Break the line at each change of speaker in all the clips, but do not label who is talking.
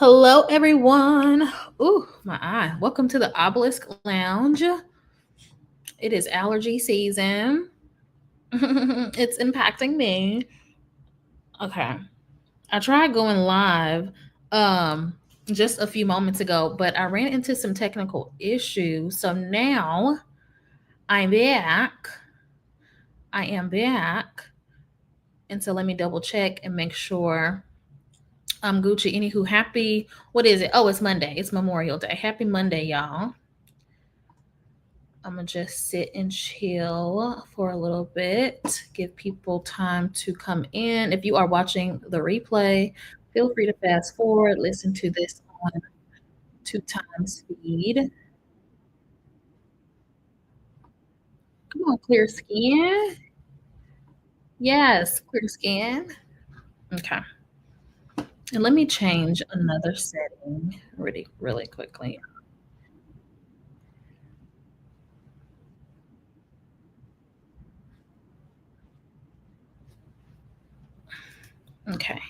Hello, everyone. Ooh, my eye. Welcome to the Obelisk Lounge. It is allergy season. It's impacting me. Okay. I tried going live just a few moments ago, but I ran into some technical issues. So now I'm back. I am back. And so let me double check and make sure I'm Gucci. Anywho, happy, what is it? Oh, it's Monday. It's Memorial Day. Happy Monday, y'all. I'm gonna just sit and chill for a little bit, give people time to come in. If you are watching the replay, feel free to fast forward, listen to this on 2 times speed. Come on, clear skin. Yes, clear skin. Okay. And let me change another setting really quickly. Okay.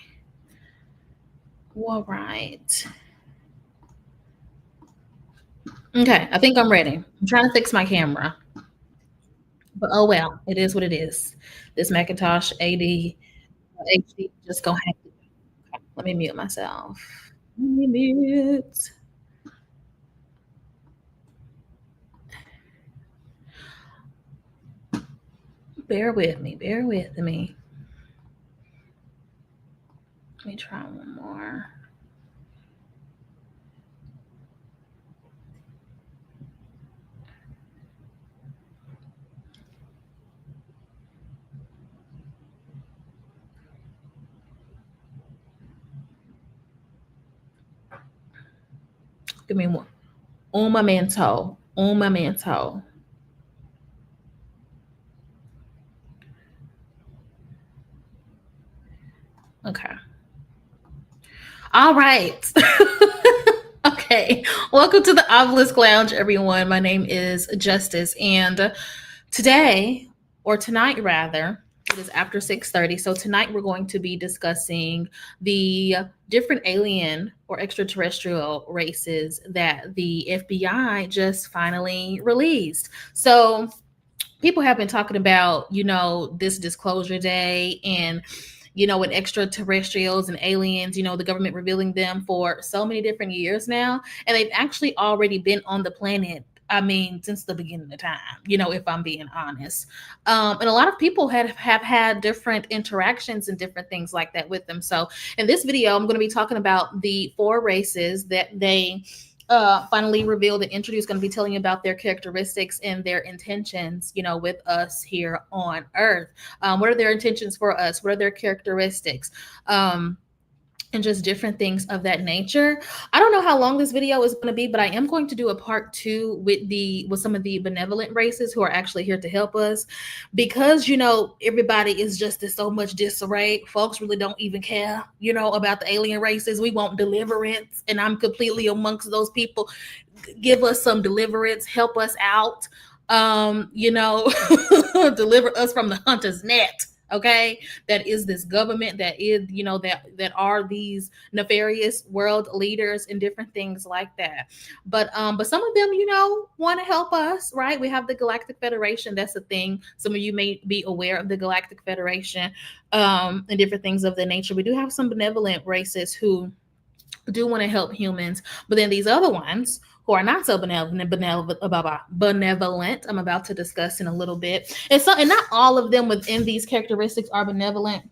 All right. Okay, I think I'm ready. I'm trying to fix my camera. But oh well, it is what it is. This Macintosh HD just gonna have to. Let me mute myself. Let me mute. Bear with me. Bear with me. Let me try one more. Give me one. Un momento. Un momento. Okay. All right. Okay. Welcome to the Obelisk Lounge, everyone. My name is Justice, and today, or tonight rather, it is after 6:30. So tonight we're going to be discussing the different alien or extraterrestrial races that the FBI just finally released. So people have been talking about, this disclosure day and with extraterrestrials and aliens, the government revealing them for so many different years now. And they've actually already been on the planet. I mean, since the beginning of time, if I'm being honest. And a lot of people have had different interactions and different things like that with them. So in this video, I'm going to be talking about the 4 races that they finally revealed and introduced. Going to be telling you about their characteristics and their intentions, with us here on Earth. What are their intentions for us? What are their characteristics? And just different things of that nature. I don't know how long this video is going to be, but I am going to do a part 2 with some of the benevolent races who are actually here to help us, because everybody is just in so much disarray. Folks really don't even care, about the alien races. We want deliverance, and I'm completely amongst those people. Give us some deliverance, help us out, deliver us from the hunter's net. Okay, that is this government, that is that are these nefarious world leaders and different things like that. But some of them want to help us, right? We have the Galactic Federation. That's a thing. Some of you may be aware of the Galactic Federation, and different things of the nature. We do have some benevolent races who do want to help humans, but then these other ones who are not so benevolent, I'm about to discuss in a little bit. And not all of them within these characteristics are benevolent.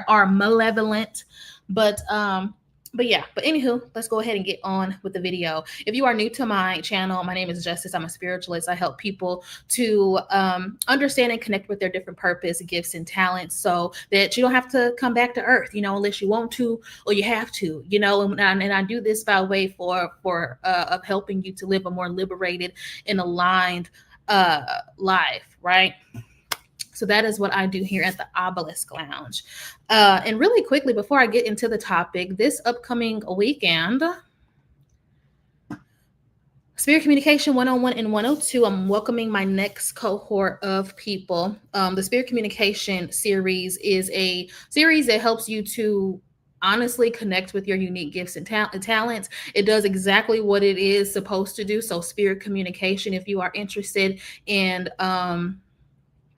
Are malevolent, but yeah. But anywho, let's go ahead and get on with the video. If you are new to my channel, my name is Justice. I'm a spiritualist. I help people to understand and connect with their different purpose, gifts, and talents, so that you don't have to come back to Earth, unless you want to or you have to, and I do this by way for of helping you to live a more liberated and aligned life, right? So that is what I do here at the Obelisk Lounge. And really quickly, before I get into the topic, this upcoming weekend, Spirit Communication 101 and 102, I'm welcoming my next cohort of people. The Spirit Communication series is a series that helps you to honestly connect with your unique gifts and talents. It does exactly what it is supposed to do. So spirit communication, if you are interested in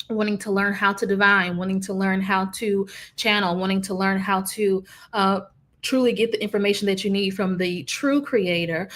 wanting to learn how to divine, wanting to learn how to channel, wanting to learn how to truly get the information that you need from the true creator,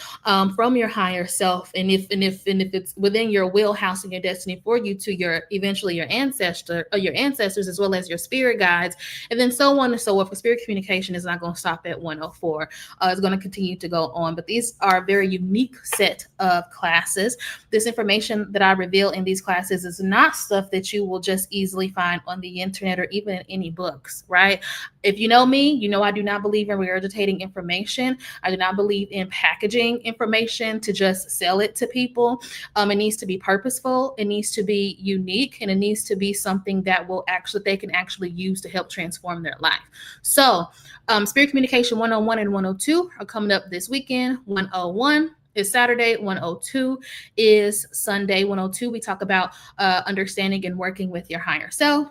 from your higher self, and if it's within your wheelhouse and your destiny for you, to your eventually your ancestors, as well as your spirit guides, and then so on and so forth. For spirit communication is not going to stop at 104. It's going to continue to go on, but these are a very unique set of classes. This information that I reveal in these classes is not stuff that you will just easily find on the internet or even in any books, right? If you know me, you know I do not believe in regurgitating information. I do not believe in packaging information to just sell it to people. It needs to be purposeful, it needs to be unique, and it needs to be something that they can actually use to help transform their life. So Spirit Communication 101 and 102 are coming up this weekend. 101 is Saturday, 102 is Sunday. 102, we talk about understanding and working with your higher self.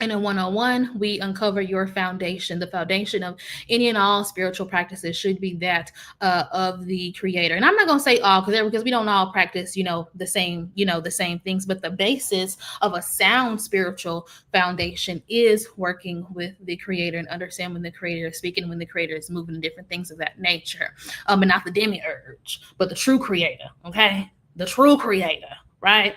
And in 101, we uncover your foundation. The foundation of any and all spiritual practices should be that of the creator. And I'm not going to say all because we don't all practice, the same things. But the basis of a sound spiritual foundation is working with the creator and understand when the creator is speaking, when the creator is moving, and different things of that nature. But not the demiurge, but the true creator. Okay, the true creator. Right.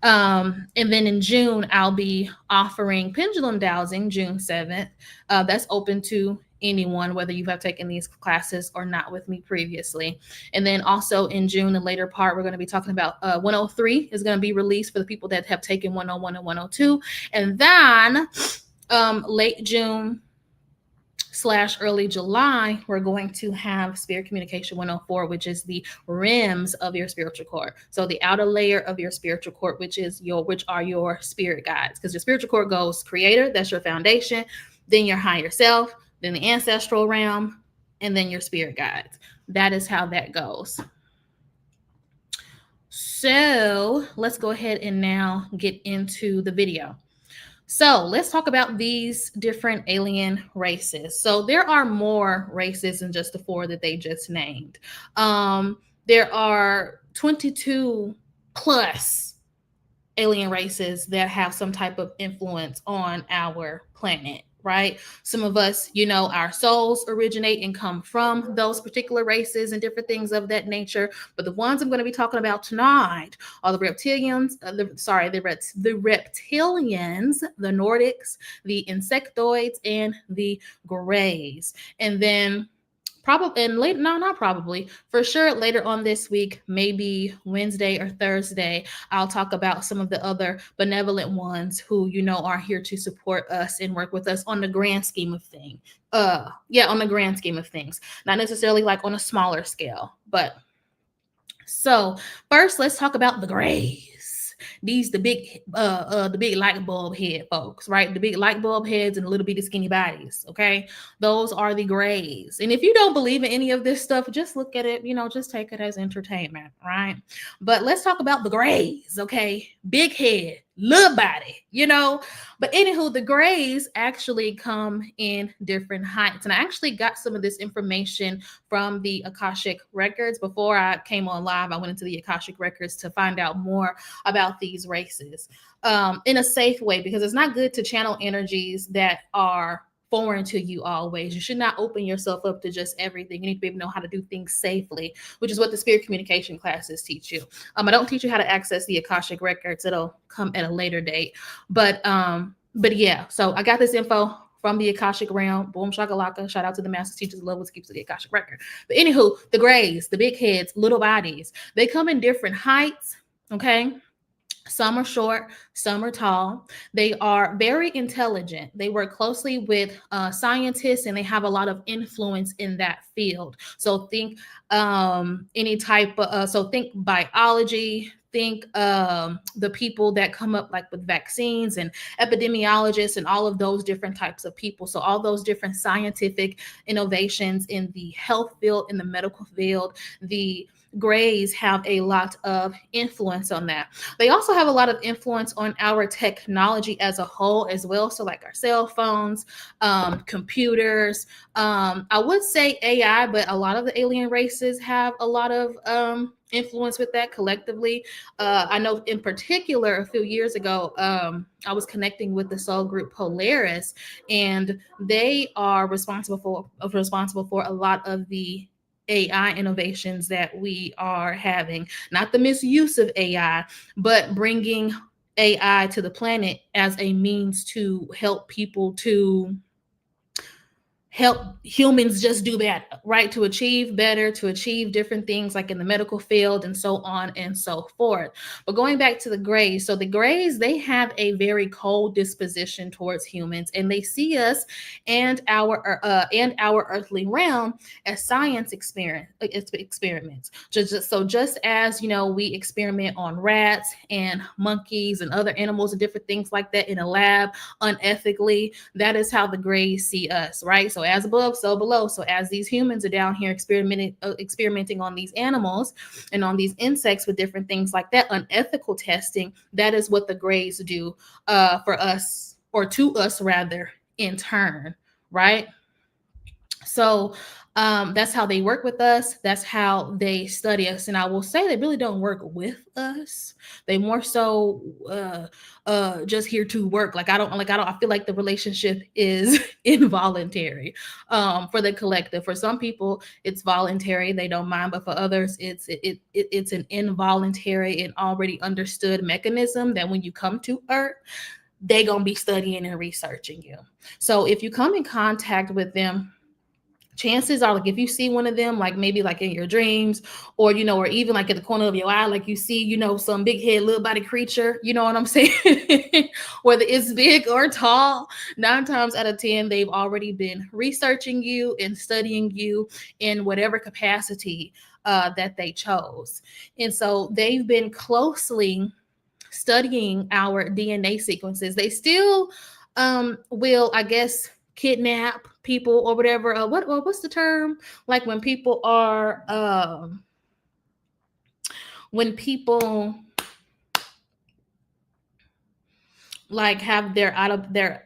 And then in June, I'll be offering pendulum dowsing, June 7th. That's open to anyone, whether you have taken these classes or not with me previously. And then also in June, the later part, we're going to be talking about 103 is going to be released for the people that have taken 101 and 102. And then late June / early July, we're going to have Spirit Communication 104, which is the rims of your spiritual core. So the outer layer of your spiritual core, which are your spirit guides. Because your spiritual core goes creator, that's your foundation, then your higher self, then the ancestral realm, and then your spirit guides. That is how that goes. So let's go ahead and now get into the video. So let's talk about these different alien races. So there are more races than just the 4 that they just named. There are 22 plus alien races that have some type of influence on our planet, right? Some of us, our souls originate and come from those particular races and different things of that nature. But the ones I'm going to be talking about tonight are the reptilians, the reptilians, the Nordics, the insectoids, and the grays. And then for sure later on this week, maybe Wednesday or Thursday, I'll talk about some of the other benevolent ones who, are here to support us and work with us on the grand scheme of things. On the grand scheme of things, not necessarily like on a smaller scale, but so first let's talk about the grays. These the big light bulb head folks, right? The big light bulb heads and the little bitty skinny bodies. Okay, those are the grays. And if you don't believe in any of this stuff, just look at it. Just take it as entertainment, right? But let's talk about the grays. Okay, big head, little body. But anywho, the grays actually come in different heights, and I actually got some of this information from the Akashic records. Before I came on live, I went into the Akashic records to find out more about these races in a safe way, because it's not good to channel energies that are foreign to you always. You should not open yourself up to just everything. You need to be able to know how to do things safely, which is what the spirit communication classes teach you. I don't teach you how to access the Akashic records. It'll come at a later date. But yeah, so I got this info from the Akashic realm. Boom shakalaka. Shout out to the master teachers, love what keeps the Akashic record. But anywho, the grays, the big heads, little bodies, they come in different heights. Okay. Some are short, some are tall. They are very intelligent. They work closely with scientists, and they have a lot of influence in that field. So think think biology, think the people that come up like with vaccines and epidemiologists and all of those different types of people. So all those different scientific innovations in the health field, in the medical field, the grays have a lot of influence on that. They also have a lot of influence on our technology as a whole as well. So like our cell phones, computers, I would say AI, but a lot of the alien races have a lot of influence with that collectively. I know in particular a few years ago, I was connecting with the soul group Polaris, and they are responsible for a lot of the AI innovations that we are having. Not the misuse of AI, but bringing AI to the planet as a means to help people to help humans just do better, right? To achieve better, to achieve different things like in the medical field and so on and so forth. But going back to the Greys, so the Greys, they have a very cold disposition towards humans, and they see us and our earthly realm as science experiments. Just as we experiment on rats and monkeys and other animals and different things like that in a lab unethically, that is how the Greys see us, right? So as above, so below. So as these humans are down here experimenting on these animals and on these insects with different things like that, unethical testing, that is what the Greys do for us, or to us rather, in turn, right? So that's how they work with us. That's how they study us. And I will say they really don't work with us. They more so just here to work. I feel like the relationship is involuntary for the collective. For some people, it's voluntary. They don't mind. But for others, it's an involuntary and already understood mechanism that when you come to Earth, they gonna be studying and researching you. So if you come in contact with them, chances are, like, if you see one of them, like maybe like in your dreams, or or even like at the corner of your eye, like you see some big head little body creature, you know what I'm saying? Whether it's big or tall, 9 times out of 10 they've already been researching you and studying you in whatever capacity that they chose. And so they've been closely studying our DNA sequences. They still will, I guess, kidnap people or whatever. What's the term? Like when people like have their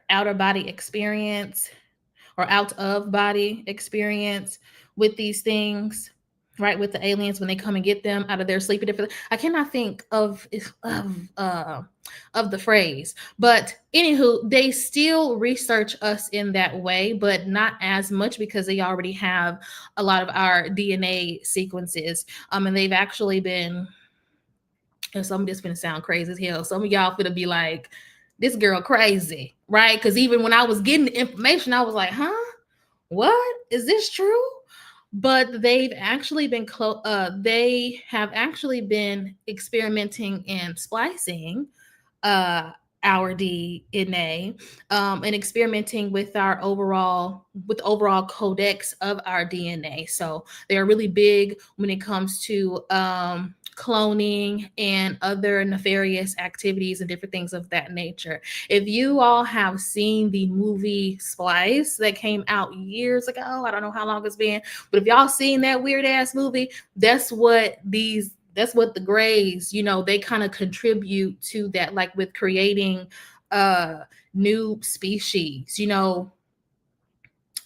outer body experience, or out of body experience with these things, right? With the aliens, when they come and get them out of their sleep. I cannot think of the phrase, but anywho, they still research us in that way, but not as much because they already have a lot of our DNA sequences. And they've actually been. And some of this gonna sound crazy as hell. Some of y'all gonna be like, "This girl crazy," right? Because even when I was getting the information, I was like, "Huh? What is this true?" But they've actually been they have actually been experimenting and splicing uh our DNA, and experimenting with overall codex of our DNA. So they are really big when it comes to cloning and other nefarious activities and different things of that nature. If you all have seen the movie Splice that came out years ago, I don't know how long it's been, but if y'all seen that weird ass movie, that's what the Greys, they kind of contribute to that, like with creating new species,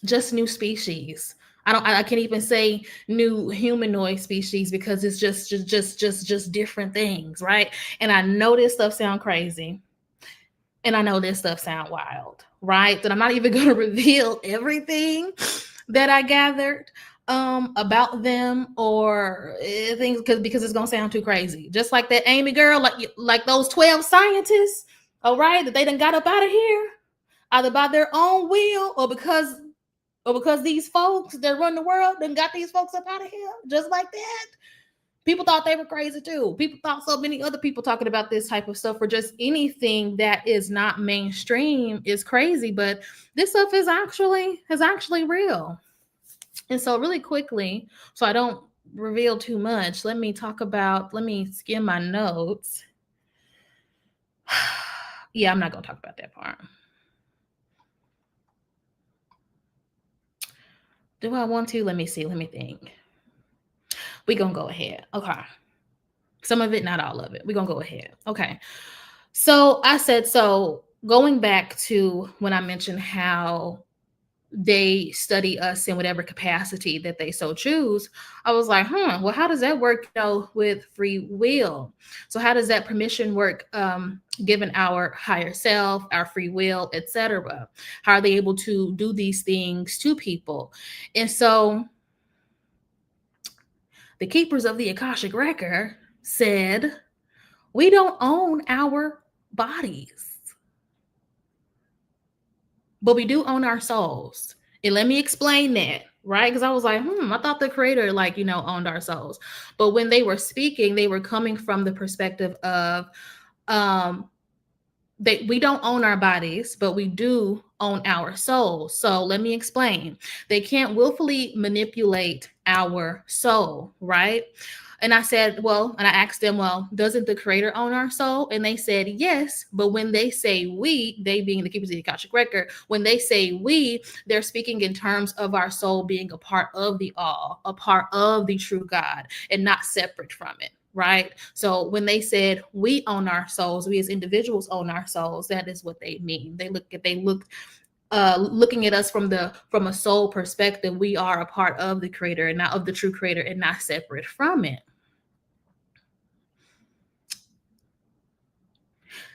just new species. I can't even say new humanoid species because it's just different things, right? And I know this stuff sound crazy, and I know this stuff sound wild, right? That I'm not even going to reveal everything that I gathered about them, or things, because it's gonna sound too crazy. Just like that Amy girl, like those 12 scientists, all right, that they done got up out of here, either by their own will or because these folks that run the world done got these folks up out of here, just like that. People thought they were crazy too. People thought so many other people talking about this type of stuff, or just anything that is not mainstream, is crazy. But this stuff is actually real. And so really quickly, so I don't reveal too much, let me skim my notes. Yeah, I'm not going to talk about that part. Do I want to? Let me see. Let me think. We're going to go ahead. Okay. Some of it, not all of it. We're going to go ahead. Okay. So I said, so going back to when I mentioned how they study us in whatever capacity that they so choose, I was like, well, how does that work, with free will? So how does that permission work, given our higher self, our free will, etc.? How are they able to do these things to people? And so the keepers of the Akashic record said, we don't own our bodies, but we do own our souls. And let me explain that, right? Because I was like, I thought the creator, owned our souls. But when they were speaking, they were coming from the perspective of, we don't own our bodies, but we do own our souls. So let me explain. They can't willfully manipulate our soul, right? And I said, and I asked them, doesn't the creator own our soul? And they said, yes. But when they say we, they being the keepers of the Akashic record, when they say we, they're speaking in terms of our soul being a part of the all, a part of the true God, and not separate from it. Right. So when they said we own our souls, we as individuals own our souls, that is what they mean. Looking at us from a soul perspective, we are a part of the creator and not of the true creator and not separate from it.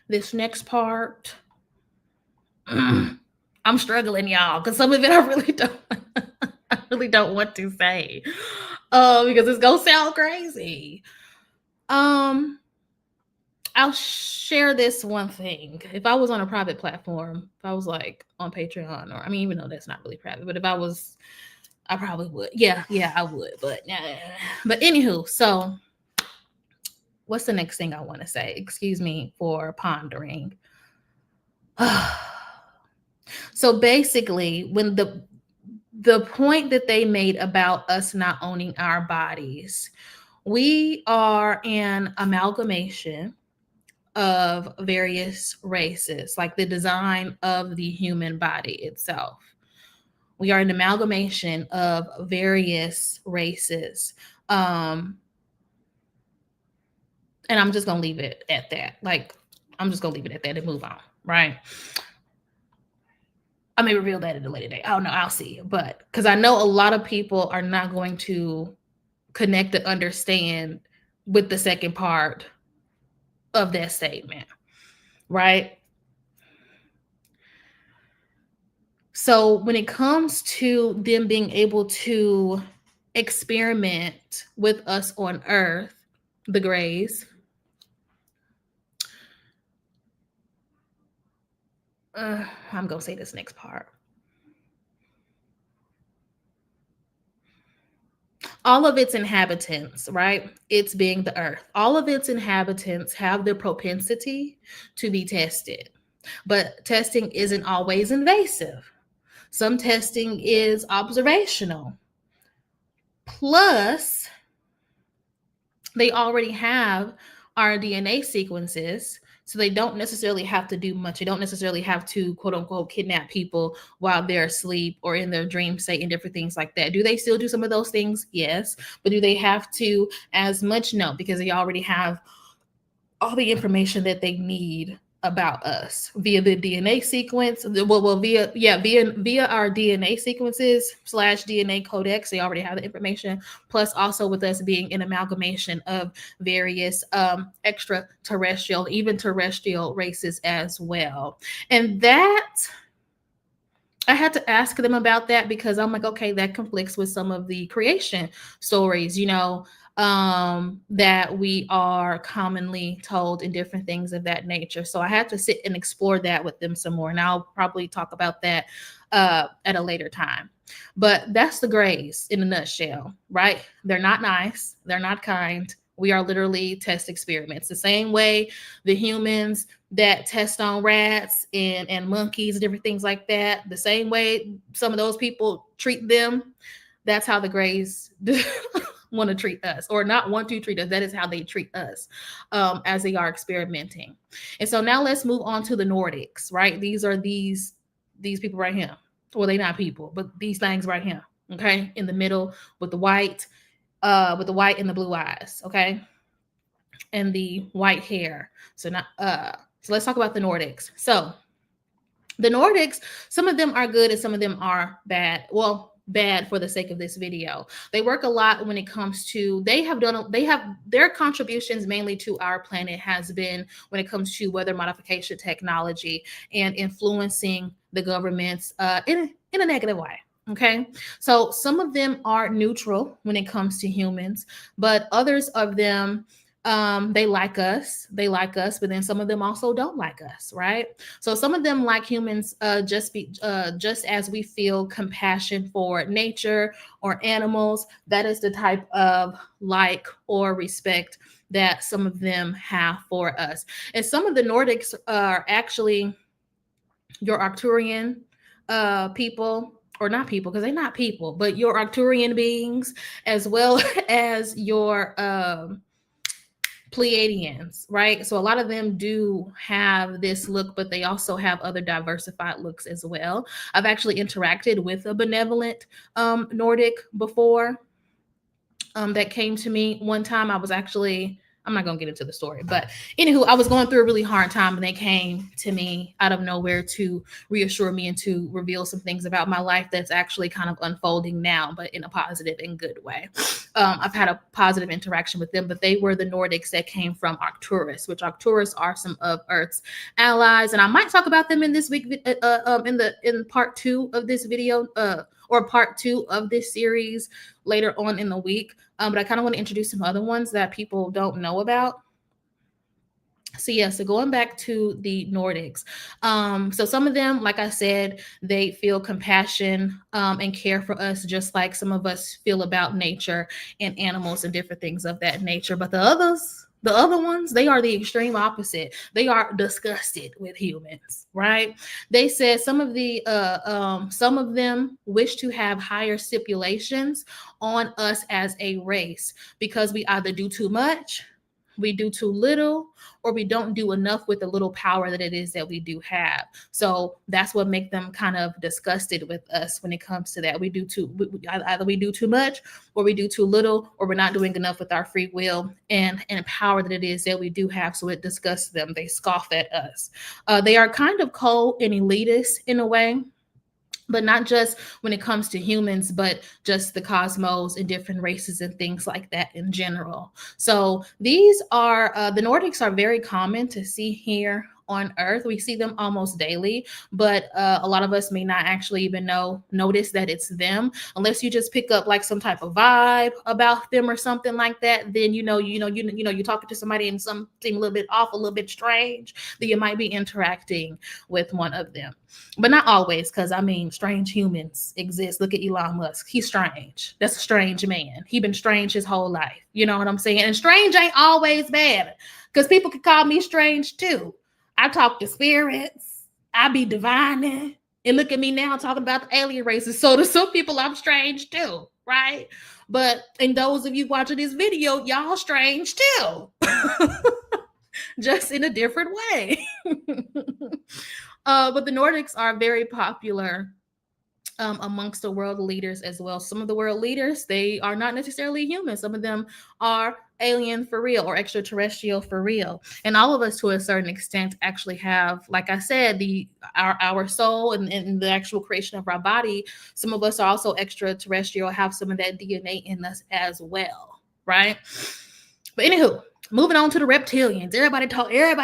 This next part, I'm struggling, y'all, because some of it I really don't want to say, because it's gonna sound crazy. I'll share this one thing. If I was on a private platform, if I was like on Patreon, or even though that's not really private, but if I was, I probably would. Yeah, I would. But anywho, so what's the next thing I want to say? Excuse me for pondering. So basically, when the point that they made about us not owning our bodies, we are an amalgamation of various races, like the design of the human body itself. We are an amalgamation of various races. And I'm just going to leave it at that. I'm just going to leave it at that and move on, right? I may reveal that at a later date. Oh, no, I'll see. But because I know a lot of people are not going to connect and understand with the second part of that statement, right? So when it comes to them being able to experiment with us on Earth, the Greys, I'm going to say this next part. All of its inhabitants, right? It's being the Earth. All of its inhabitants have the propensity to be tested. But testing isn't always invasive. Some testing is observational. Plus, they already have our DNA sequences, so they don't necessarily have to do much. They don't necessarily have to, quote unquote, kidnap people while they're asleep or in their dream state and different things like that. Do they still do some of those things? Yes. But do they have to as much? No, because they already have all the information that they need about us via the DNA sequence. Via our DNA sequences / DNA codex. They already have the information. Plus, also with us being an amalgamation of various extraterrestrial, even terrestrial races as well. And that, I had to ask them about that because I'm like, okay, that conflicts with some of the creation stories, that we are commonly told and different things of that nature. So I had to sit and explore that with them some more. And I'll probably talk about that at a later time. But that's the Greys in a nutshell, right? They're not nice. They're not kind. We are literally test experiments. The same way the humans that test on rats and monkeys and different things like that, the same way some of those people treat them, that's how the Greys want to treat us, or not want to treat us. That is how they treat us as they are experimenting. And so now let's move on to the Nordics, right? These are these people right here. Well, they're not people, but these things right here, okay? In the middle with the white with the white and the blue eyes, okay, and the white hair. So let's talk about the Nordics. So the Nordics, some of them are good and some of them are bad. Well, bad for the sake of this video. They work a lot when it comes to, they have their contributions mainly to our planet has been when it comes to weather modification technology and influencing the governments in a negative way. Okay, so some of them are neutral when it comes to humans, but others of them, they like us, but then some of them also don't like us, right? So some of them like humans just as we feel compassion for nature or animals. That is the type of like or respect that some of them have for us. And some of the Nordics are actually your Arcturian people, or not people because they're not people, but your Arcturian beings, as well as your Pleiadians, right? So a lot of them do have this look, but they also have other diversified looks as well. I've actually interacted with a benevolent Nordic before that came to me one time. I'm not going to get into the story, but anywho, I was going through a really hard time and they came to me out of nowhere to reassure me and to reveal some things about my life that's actually kind of unfolding now, but in a positive and good way. I've had a positive interaction with them, but they were the Nordics that came from Arcturus, which Arcturus are some of Earth's allies. And I might talk about them in this week, in part 2 of this video, or part 2 of this series later on in the week. But I kind of want to introduce some other ones that people don't know about. So going back to the Nordics. So some of them, like I said, they feel compassion and care for us, just like some of us feel about nature and animals and different things of that nature. But the other ones, they are the extreme opposite. They are disgusted with humans, right? They said some of them wish to have higher stipulations on us as a race because we either do too much, we do too little, or we don't do enough with the little power that it is that we do have. So that's what makes them kind of disgusted with us when it comes to that. Either we do too much, or we do too little, or we're not doing enough with our free will and power that it is that we do have. So it disgusts them. They scoff at us. They are kind of cold and elitist in a way, but not just when it comes to humans, but just the cosmos and different races and things like that in general. So these are, the Nordics are very common to see here on Earth. We see them almost daily, but a lot of us may not actually even notice that it's them, unless you just pick up like some type of vibe about them or something like that. Then you're talking to somebody and something a little bit off, a little bit strange, that you might be interacting with one of them. But not always, because I mean, strange humans exist. Look at Elon Musk. He's strange. That's a strange man. He's been strange his whole life. You know what I'm saying? And strange ain't always bad, because people could call me strange too. I talk to spirits. I be divining. And look at me now talking about the alien races. So to some people, I'm strange too, right? But in those of you watching this video, y'all strange too. Just in a different way. But the Nordics are very popular amongst the world leaders as well. Some of the world leaders, they are not necessarily human. Some of them are alien for real or extraterrestrial for real. And all of us, to a certain extent, actually have, like I said, our soul and the actual creation of our body. Some of us are also extraterrestrial, have some of that DNA in us as well, right? But anywho, moving on to the reptilians. Everybody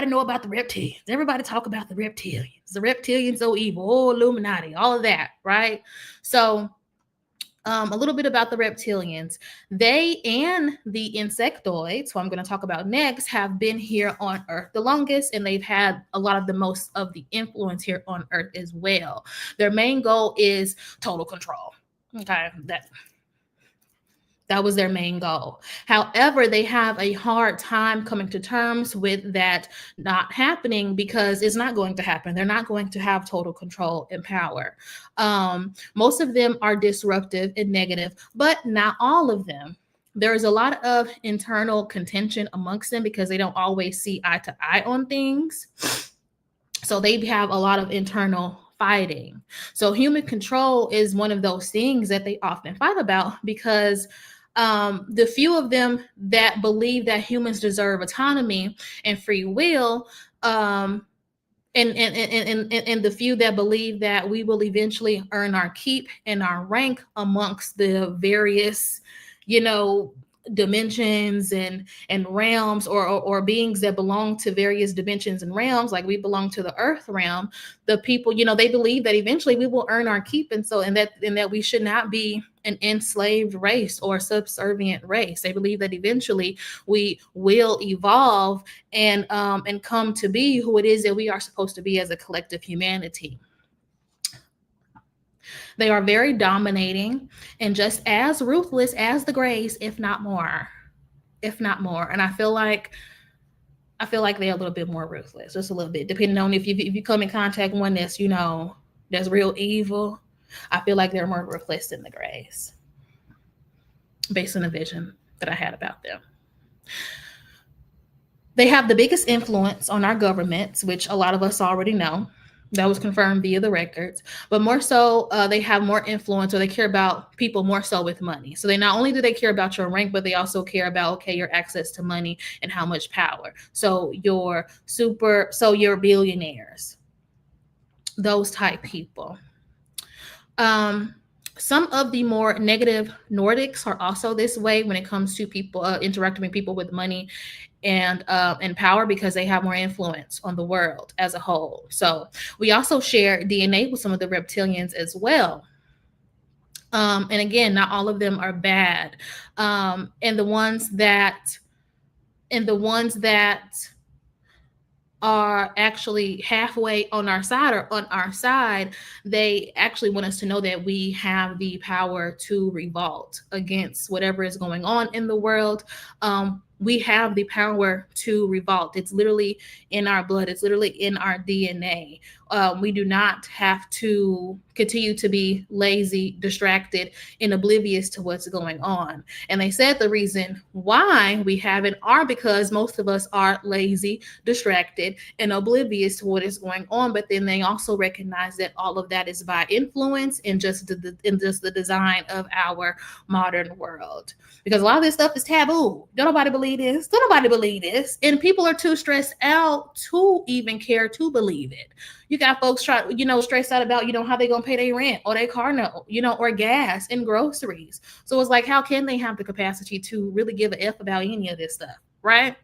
know about the reptilians. Everybody talk about the reptilians. The reptilians so evil. Oh, Illuminati, all of that, right? So a little bit about the reptilians. They and the insectoids, who I'm going to talk about next, have been here on Earth the longest, and they've had a lot of the most of the influence here on Earth as well. Their main goal is total control. Okay, that was their main goal. However, they have a hard time coming to terms with that not happening, because it's not going to happen. They're not going to have total control and power. Most of them are disruptive and negative, but not all of them. There is a lot of internal contention amongst them because they don't always see eye to eye on things. So they have a lot of internal fighting. So human control is one of those things that they often fight about, because The few of them that believe that humans deserve autonomy and free will, and the few that believe that we will eventually earn our keep and our rank amongst the various, you know, dimensions and realms, or beings that belong to various dimensions and realms, like we belong to the earth realm. The people, they believe that eventually we will earn our keep, and that we should not be an enslaved race or subservient race. They believe that eventually we will evolve and come to be who it is that we are supposed to be as a collective humanity. They are very dominating and just as ruthless as the Greys, if not more. If not more. And I feel like they're a little bit more ruthless, just a little bit, depending on if you come in contact with one that's real evil. I feel like they're more ruthless than the Greys, based on the vision that I had about them. They have the biggest influence on our governments, which a lot of us already know. That was confirmed via the records. But more so, they have more influence, or they care about people more so with money. So they not only do they care about your rank, but they also care about, okay, your access to money and how much power. So your billionaires, those type people. Some of the more negative Nordics are also this way when it comes to people interacting with people with money and power, because they have more influence on the world as a whole. So we also share DNA with some of the reptilians as well. And again, not all of them are bad. And the ones that are actually halfway on our side, they actually want us to know that we have the power to revolt against whatever is going on in the world. We have the power to revolt. It's literally in our blood. It's literally in our DNA. We do not have to continue to be lazy, distracted, and oblivious to what's going on. And they said the reason why we haven't are because most of us are lazy, distracted, and oblivious to what is going on. But then they also recognize that all of that is by influence and just the design of our modern world. Because a lot of this stuff is taboo. Don't nobody believe this. Don't nobody believe this. And people are too stressed out to even care to believe it. You got folks stressed out about, how they gonna pay their rent or their car note, or gas and groceries. So it's like, how can they have the capacity to really give a F about any of this stuff, right?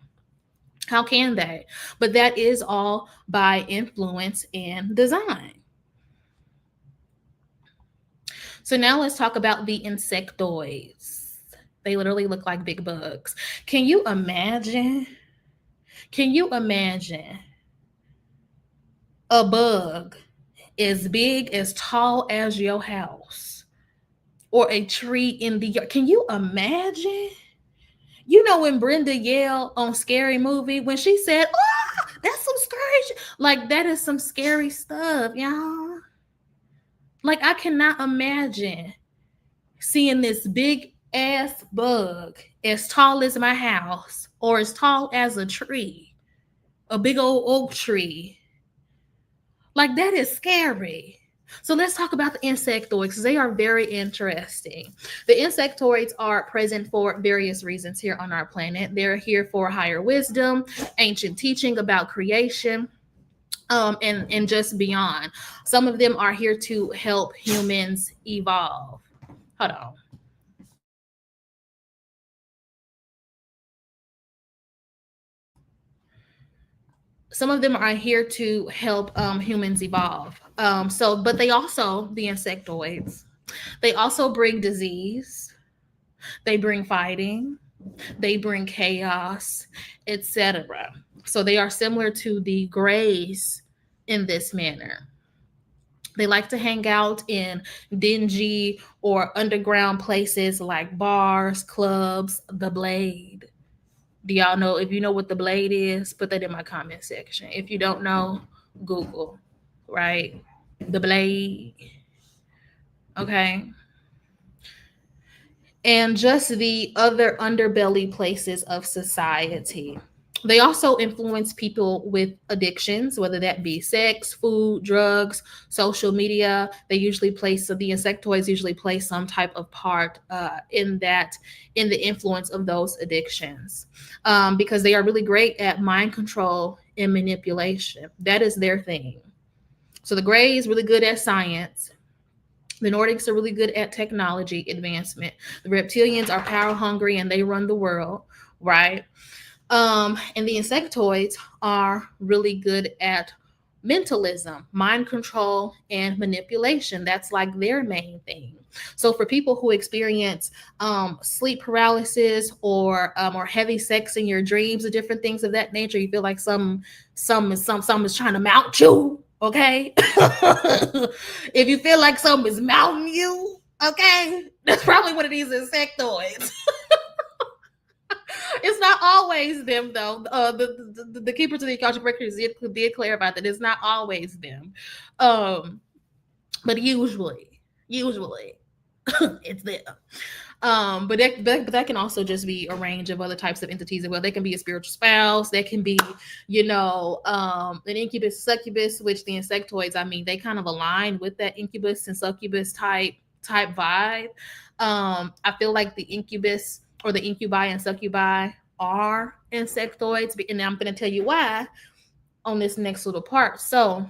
How can they? But that is all by influence and design. So now let's talk about the insectoids. They literally look like big bugs. Can you imagine a bug as big, as tall as your house, or a tree in the yard? Can you imagine? When Brenda yelled on Scary Movie, when she said, "Oh, that's some scary shit," like that is some scary stuff, y'all. Like, I cannot imagine seeing this big ass bug as tall as my house, or as tall as a tree, a big old oak tree. Like, that is scary. So let's talk about the insectoids, because they are very interesting. The insectoids are present for various reasons here on our planet. They're here for higher wisdom, ancient teaching about creation, and just beyond. Some of them are here to help humans evolve. Hold on. Some of them are here to help humans evolve. But the insectoids, they also bring disease, they bring fighting, they bring chaos, etc. So they are similar to the Greys in this manner. They like to hang out in dingy or underground places like bars, clubs, the Blade. Do y'all know? If you know what the Blade is, put that in my comment section. If you don't know, Google, right? The Blade. Okay. And just the other underbelly places of society. They also influence people with addictions, whether that be sex, food, drugs, social media. They usually play, so the insectoids usually play some type of part in the influence of those addictions, because they are really great at mind control and manipulation. That is their thing. So the Grey is really good at science. The Nordics are really good at technology advancement. The reptilians are power hungry and they run the world, right? And the insectoids are really good at mentalism, mind control, and manipulation. That's like their main thing. So for people who experience sleep paralysis or heavy sex in your dreams or different things of that nature, you feel like some is trying to mount you. Okay, if you feel like something is mounting you, okay, that's probably one of these insectoids. It's not always them though. The keepers of the Akashic records did clarify that it's not always them, but usually it's them. But that can also just be a range of other types of entities as well. They can be a spiritual spouse. They can be, an incubus, succubus, which the insectoids, I mean, they kind of align with that incubus and succubus type vibe. I feel like the incubus or the incubi and succubi are insectoids, and I'm going to tell you why on this next little part. So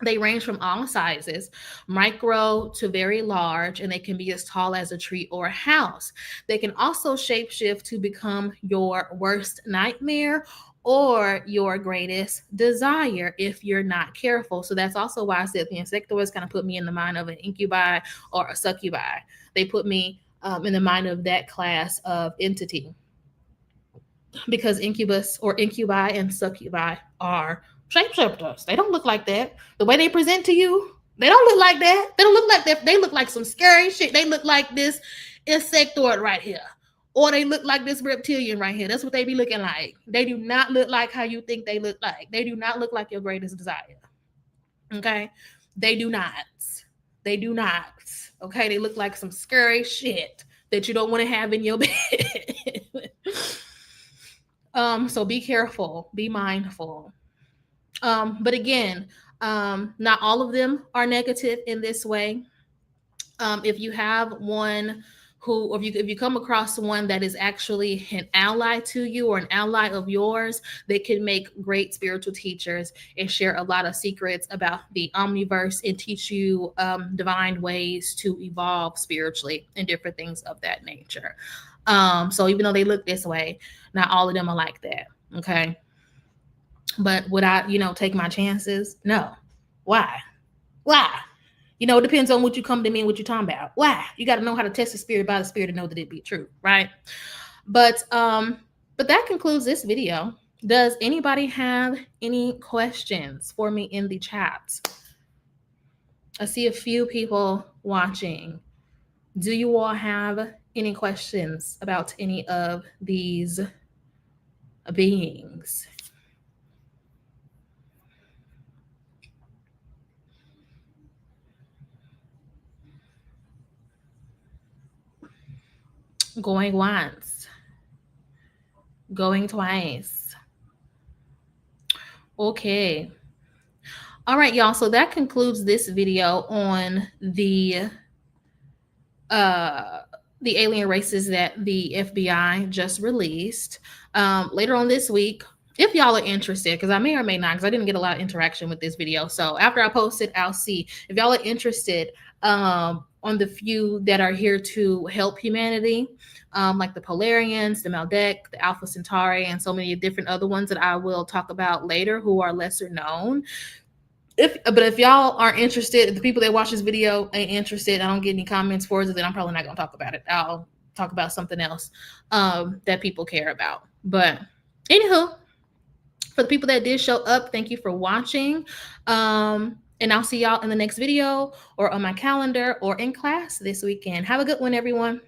they range from all sizes, micro to very large, and they can be as tall as a tree or a house. They can also shapeshift to become your worst nightmare or your greatest desire if you're not careful. So that's also why I said the insectoids kind of put me in the mind of an incubi or a succubi. They put me in the mind of that class of entity, because incubus or incubi and succubi are shapeshifters. They don't look like that. The way they present to you, they don't look like that. They don't look like that. They look like some scary shit. They look like this insectoid right here. Or they look like this reptilian right here. That's what they be looking like. They do not look like how you think they look like. They do not look like your greatest desire. Okay? They do not. They do not. Okay? They look like some scary shit that you don't want to have in your bed. So be careful, be mindful. But again, not all of them are negative in this way. If you have one who, or if you come across one that is actually an ally to you or an ally of yours, they can make great spiritual teachers and share a lot of secrets about the omniverse and teach you divine ways to evolve spiritually and different things of that nature. So even though they look this way, not all of them are like that. Okay. But would I, take my chances? No. Why? Why? It depends on what you come to me and what you're talking about. Why? You got to know how to test the spirit by the spirit to know that it be true, right? But that concludes this video. Does anybody have any questions for me in the chat? I see a few people watching. Do you all have any questions about any of these beings? Going once, going twice. Okay. All right, y'all. So that concludes this video on the alien races that the FBI just released. Later on this week, if y'all are interested, because I may or may not, because I didn't get a lot of interaction with this video. So after I post it, I'll see if y'all are interested on the few that are here to help humanity, like the Polarians, the Maldek, the Alpha Centauri, and so many different other ones that I will talk about later who are lesser known. But if y'all aren't interested, if the people that watch this video ain't interested, I don't get any comments for it, then I'm probably not going to talk about it. I'll talk about something else that people care about. But anywho, for the people that did show up, thank you for watching. And I'll see y'all in the next video or on my calendar or in class this weekend. Have a good one, everyone.